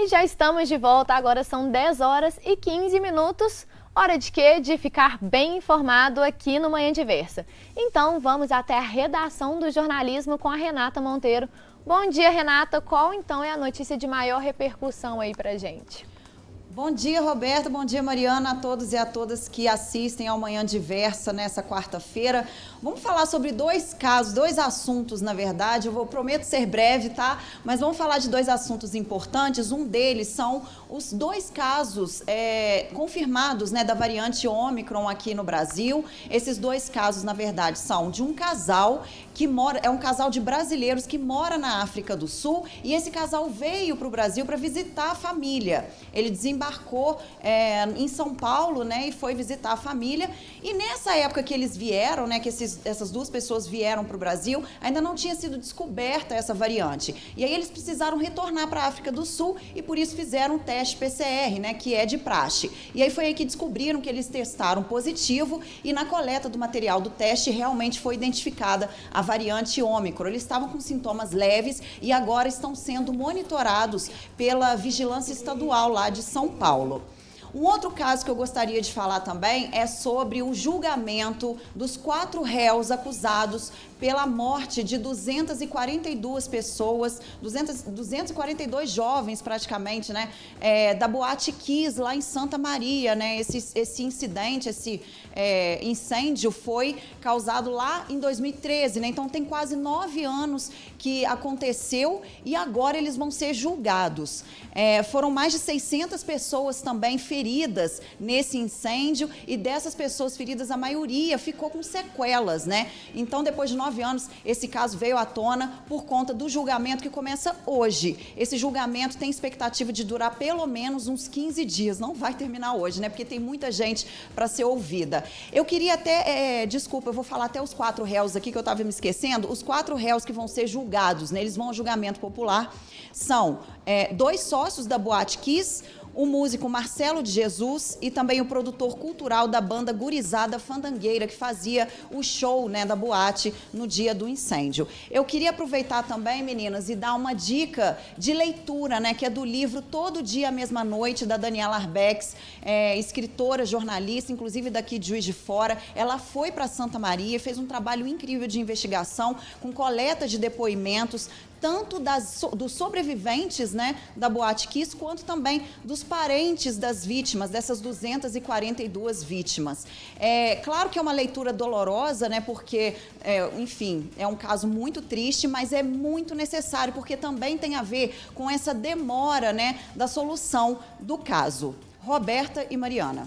E já estamos de volta, agora são 10 horas e 15 minutos. Hora de quê? De ficar bem informado aqui no Manhã Diversa. Então vamos até a redação do jornalismo com a Renata Monteiro. Bom dia, Renata. Qual então é a notícia de maior repercussão aí pra gente? Bom dia, Roberto. Bom dia, Mariana, a todos e a todas que assistem ao Manhã Diversa nessa quarta-feira. Vamos falar sobre dois casos, dois assuntos, na verdade. Prometo ser breve, tá? Mas vamos falar de dois assuntos importantes. Um deles são os dois casos confirmados, né, da variante Ômicron aqui no Brasil. Esses dois casos, na verdade, são de um casal que mora, é um casal de brasileiros que mora na África do Sul, e esse casal veio para o Brasil para visitar a família. Ele desembarcou em São Paulo, né, e foi visitar a família. E nessa época que eles vieram, né, que essas duas pessoas vieram para o Brasil, ainda não tinha sido descoberta essa variante. E aí eles precisaram retornar para a África do Sul e por isso fizeram um teste PCR, né, que é de praxe. E aí foi aí que descobriram que eles testaram positivo e na coleta do material do teste realmente foi identificada a variante Ômicron. Eles estavam com sintomas leves e agora estão sendo monitorados pela Vigilância Estadual lá de São Paulo. Um outro caso que eu gostaria de falar também é sobre o julgamento dos 4 réus acusados pela morte de 242 pessoas, 242 jovens praticamente, né, da Boate Kiss lá em Santa Maria, né, esse incidente, esse incêndio foi causado lá em 2013, né, então tem quase 9 anos que aconteceu e agora eles vão ser julgados. Foram mais de 600 pessoas também feridas nesse incêndio e dessas pessoas feridas, a maioria ficou com sequelas, né, então depois de 9 anos, esse caso veio à tona por conta do julgamento que começa hoje. Esse julgamento tem expectativa de durar pelo menos uns 15 dias. Não vai terminar hoje, né? Porque tem muita gente para ser ouvida. Eu queria até, desculpa, eu vou falar até os 4 réus aqui que eu estava me esquecendo. Os 4 réus que vão ser julgados, né? Eles vão ao julgamento popular. São 2 sócios da Boate Kiss, o músico Marcelo de Jesus e também o produtor cultural da banda Gurizada Fandangueira, que fazia o show, né, da boate no dia do incêndio. Eu queria aproveitar também, meninas, e dar uma dica de leitura, né, que é do livro Todo Dia, a Mesma Noite, da Daniela Arbex, escritora, jornalista, inclusive daqui de Juiz de Fora. Ela foi para Santa Maria, fez um trabalho incrível de investigação, com coleta de depoimentos, tanto dos sobreviventes, né, da Boate Kiss, quanto também dos parentes das vítimas, dessas 242 vítimas. Claro que é uma leitura dolorosa, né, porque, enfim, é um caso muito triste, mas é muito necessário, porque também tem a ver com essa demora, né, da solução do caso. Roberta e Mariana.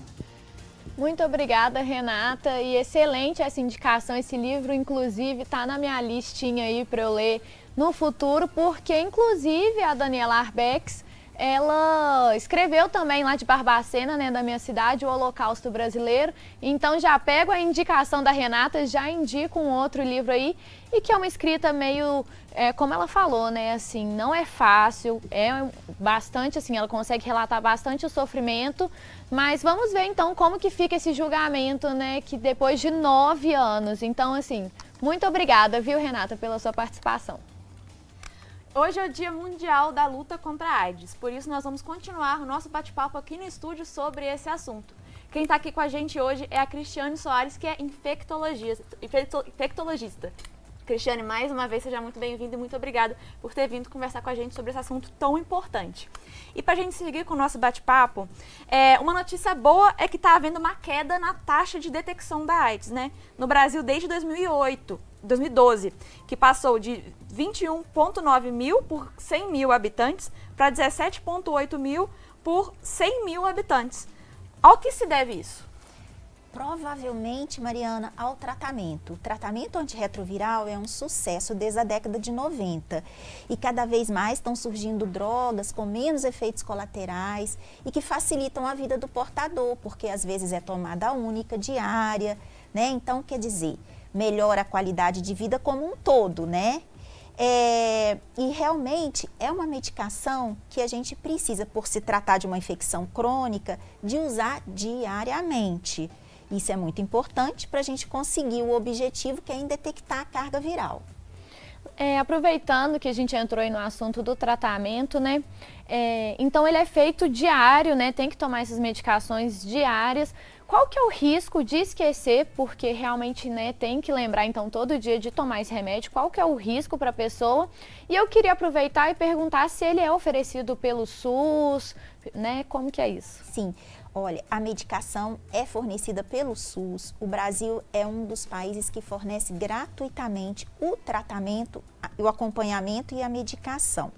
Muito obrigada, Renata, e excelente essa indicação. Esse livro, inclusive, está na minha listinha aí para eu ler no futuro, porque, inclusive, a Daniela Arbex, ela escreveu também lá de Barbacena, né, da minha cidade, o Holocausto Brasileiro. Então, já pego a indicação da Renata, já indico um outro livro aí, e que é uma escrita meio, como ela falou, né, assim, não é fácil, é bastante, assim, ela consegue relatar bastante o sofrimento, mas vamos ver, então, como que fica esse julgamento, né, que depois de 9 anos. Então, assim, muito obrigada, viu, Renata, pela sua participação. Hoje é o Dia Mundial da Luta contra a AIDS, por isso nós vamos continuar o nosso bate-papo aqui no estúdio sobre esse assunto. Quem está aqui com a gente hoje é a Cristiane Soares, que é infectologista. Cristiane, mais uma vez, seja muito bem-vinda e muito obrigada por ter vindo conversar com a gente sobre esse assunto tão importante. E para a gente seguir com o nosso bate-papo, uma notícia boa é que está havendo uma queda na taxa de detecção da AIDS, né? No Brasil, desde 2012, que passou de 21,9 mil por 100 mil habitantes para 17,8 mil por 100 mil habitantes. Ao que se deve isso? Provavelmente, Mariana, ao tratamento. O tratamento antirretroviral é um sucesso desde a década de 90 e cada vez mais estão surgindo drogas com menos efeitos colaterais e que facilitam a vida do portador, porque às vezes é tomada única, diária, né? Então, quer dizer, melhora a qualidade de vida como um todo, né? E realmente é uma medicação que a gente precisa, por se tratar de uma infecção crônica, de usar diariamente. Isso é muito importante para a gente conseguir o objetivo, que é em detectar a carga viral. Aproveitando que a gente entrou aí no assunto do tratamento, né? Então ele é feito diário, né? Tem que tomar essas medicações diárias. Qual que é o risco de esquecer, porque realmente, né, tem que lembrar então todo dia de tomar esse remédio? Qual que é o risco para a pessoa? E eu queria aproveitar e perguntar se ele é oferecido pelo SUS, né? Como que é isso? Sim. Olha, a medicação é fornecida pelo SUS. O Brasil é um dos países que fornece gratuitamente o tratamento, o acompanhamento e a medicação.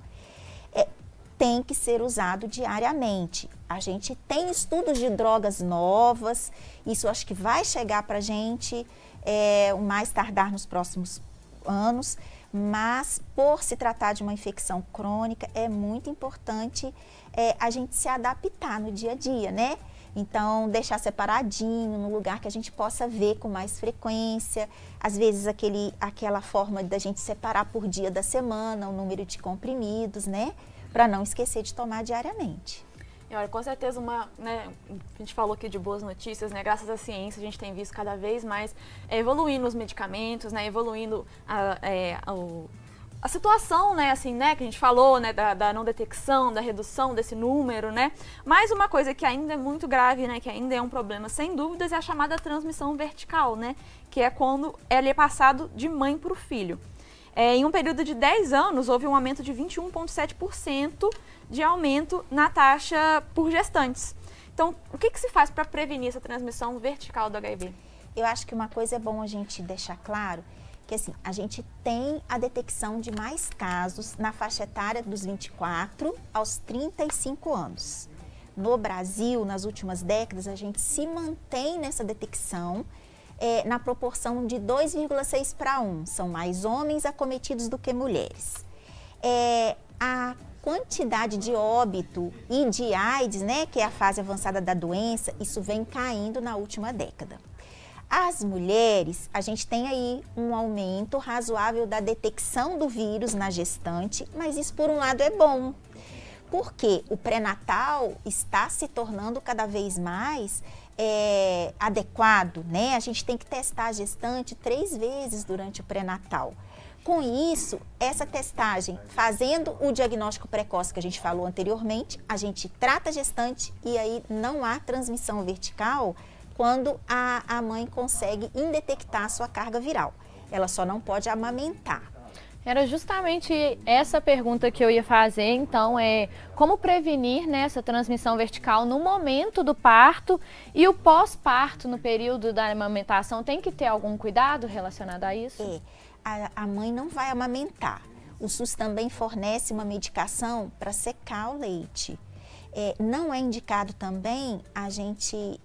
Tem que ser usado diariamente. A gente tem estudos de drogas novas, isso acho que vai chegar para a gente o mais tardar nos próximos anos, mas por se tratar de uma infecção crônica, é muito importante a gente se adaptar no dia a dia, né? Então, deixar separadinho, no lugar que a gente possa ver com mais frequência. Às vezes, aquela forma da gente separar por dia da semana, o número de comprimidos, né? Para não esquecer de tomar diariamente. E olha, com certeza né, a gente falou aqui de boas notícias, né? Graças à ciência a gente tem visto cada vez mais evoluindo os medicamentos, né? Evoluindo a situação, né, assim, né, que a gente falou, né, da não detecção, da redução desse número, né, mas uma coisa que ainda é muito grave, né, que ainda é um problema, sem dúvidas, é a chamada transmissão vertical, né, que é quando ele é passado de mãe para o filho. Em um período de 10 anos, houve um aumento de 21,7% de aumento na taxa por gestantes. Então, o que se faz para prevenir essa transmissão vertical do HIV? Eu acho que uma coisa é bom a gente deixar claro, que assim, a gente tem a detecção de mais casos na faixa etária dos 24 aos 35 anos. No Brasil, nas últimas décadas, a gente se mantém nessa detecção na proporção de 2,6 para 1. São mais homens acometidos do que mulheres. A quantidade de óbito e de AIDS, né, que é a fase avançada da doença, isso vem caindo na última década. As mulheres, a gente tem aí um aumento razoável da detecção do vírus na gestante, mas isso por um lado é bom, porque o pré-natal está se tornando cada vez mais adequado, né? A gente tem que testar a gestante 3 vezes durante o pré-natal. Com isso, essa testagem, fazendo o diagnóstico precoce que a gente falou anteriormente, a gente trata a gestante e aí não há transmissão vertical quando a mãe consegue indetectar a sua carga viral. Ela só não pode amamentar. Era justamente essa pergunta que eu ia fazer, então, como prevenir, né, essa transmissão vertical no momento do parto e o pós-parto, no período da amamentação, tem que ter algum cuidado relacionado a isso? A mãe não vai amamentar. O SUS também fornece uma medicação para secar o leite. Não é indicado também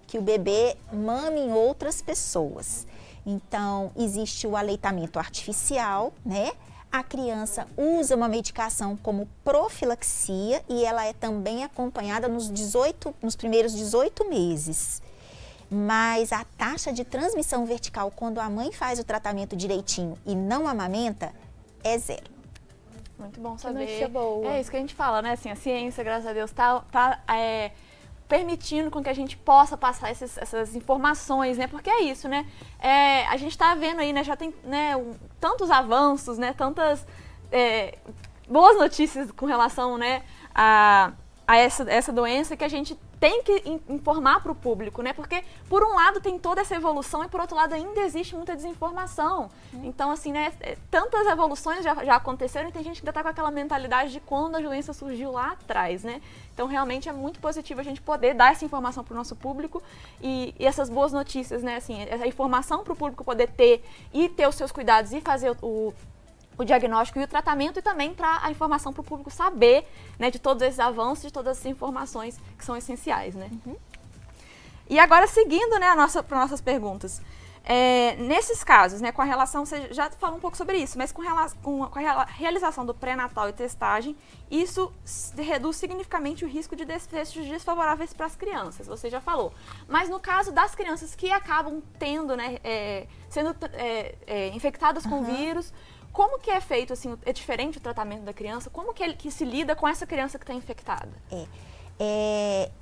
que o bebê mame em outras pessoas. Então, existe o aleitamento artificial, né? A criança usa uma medicação como profilaxia e ela é também acompanhada nos primeiros 18 meses. Mas a taxa de transmissão vertical, quando a mãe faz o tratamento direitinho e não amamenta, é 0. Muito bom saber. Que notícia boa. É isso que a gente fala, né? Assim, a ciência, graças a Deus, tá permitindo com que a gente possa passar essas informações, né? Porque é isso, né? A gente está vendo aí, né? Já tem, né, tantos avanços, né? Tantas boas notícias com relação, né, a essa doença que a gente tem que informar para o público, né? Porque, por um lado, tem toda essa evolução e, por outro lado, ainda existe muita desinformação. Então, assim, né? Tantas evoluções já aconteceram e tem gente que ainda está com aquela mentalidade de quando a doença surgiu lá atrás, né? Então, realmente, é muito positivo a gente poder dar essa informação para o nosso público e essas boas notícias, né? Assim, essa informação para o público poder ter os seus cuidados e fazer o diagnóstico e o tratamento, e também para a informação para o público saber, né, de todos esses avanços, de todas essas informações que são essenciais, né? E agora, seguindo, né, para nossas perguntas, nesses casos, né, com a relação, você já falou um pouco sobre isso, mas com a realização do pré-natal e testagem, isso reduz significativamente o risco de desfechos desfavoráveis para as crianças, você já falou. Mas no caso das crianças que acabam tendo, né, sendo infectadas com vírus, como que é feito, assim, é diferente o tratamento da criança? Como que se lida com essa criança que está infectada?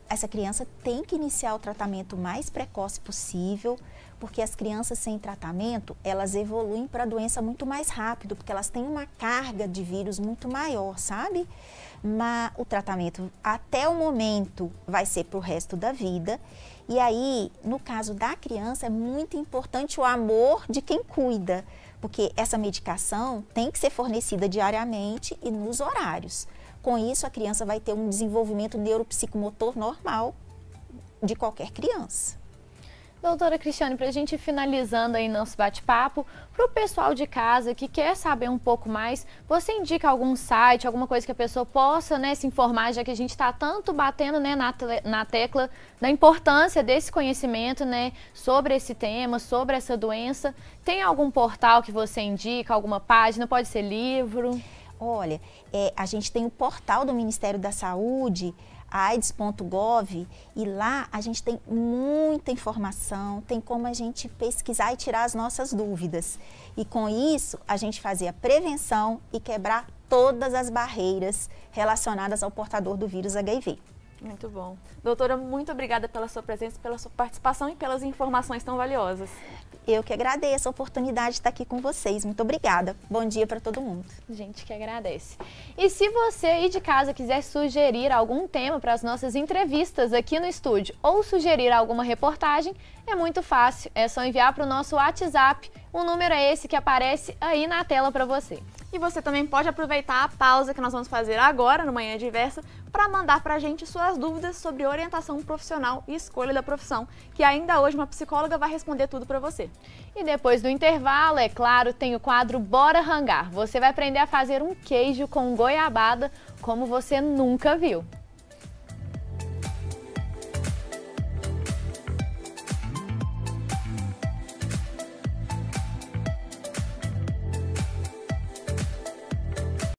Essa criança tem que iniciar o tratamento o mais precoce possível, Porque as crianças sem tratamento, elas evoluem para a doença muito mais rápido, porque elas têm uma carga de vírus muito maior, sabe? Mas o tratamento até o momento vai ser para o resto da vida. E aí, no caso da criança, é muito importante o amor de quem cuida, porque essa medicação tem que ser fornecida diariamente e nos horários. Com isso, a criança vai ter um desenvolvimento neuropsicomotor normal de qualquer criança. Doutora Cristiane, para a gente ir finalizando aí nosso bate-papo, para o pessoal de casa que quer saber um pouco mais, você indica algum site, alguma coisa que a pessoa possa, né, se informar, já que a gente está tanto batendo, né, na tecla da importância desse conhecimento, né, sobre esse tema, sobre essa doença? Tem algum portal que você indica, alguma página, pode ser livro? Olha, a gente tem o portal do Ministério da Saúde, AIDS.gov, e lá a gente tem muita informação, tem como a gente pesquisar e tirar as nossas dúvidas. E com isso, a gente fazer a prevenção e quebrar todas as barreiras relacionadas ao portador do vírus HIV. Muito bom. Doutora, muito obrigada pela sua presença, pela sua participação e pelas informações tão valiosas. Eu que agradeço a oportunidade de estar aqui com vocês. Muito obrigada. Bom dia para todo mundo. Gente que agradece. E se você aí de casa quiser sugerir algum tema para as nossas entrevistas aqui no estúdio ou sugerir alguma reportagem, é muito fácil. É só enviar para o nosso WhatsApp. O número é esse que aparece aí na tela para você. E você também pode aproveitar a pausa que nós vamos fazer agora, no Manhã Diversa, para mandar para a gente suas dúvidas sobre orientação profissional e escolha da profissão, que ainda hoje uma psicóloga vai responder tudo para você. E depois do intervalo, é claro, tem o quadro Bora Rangar. Você vai aprender a fazer um queijo com goiabada como você nunca viu.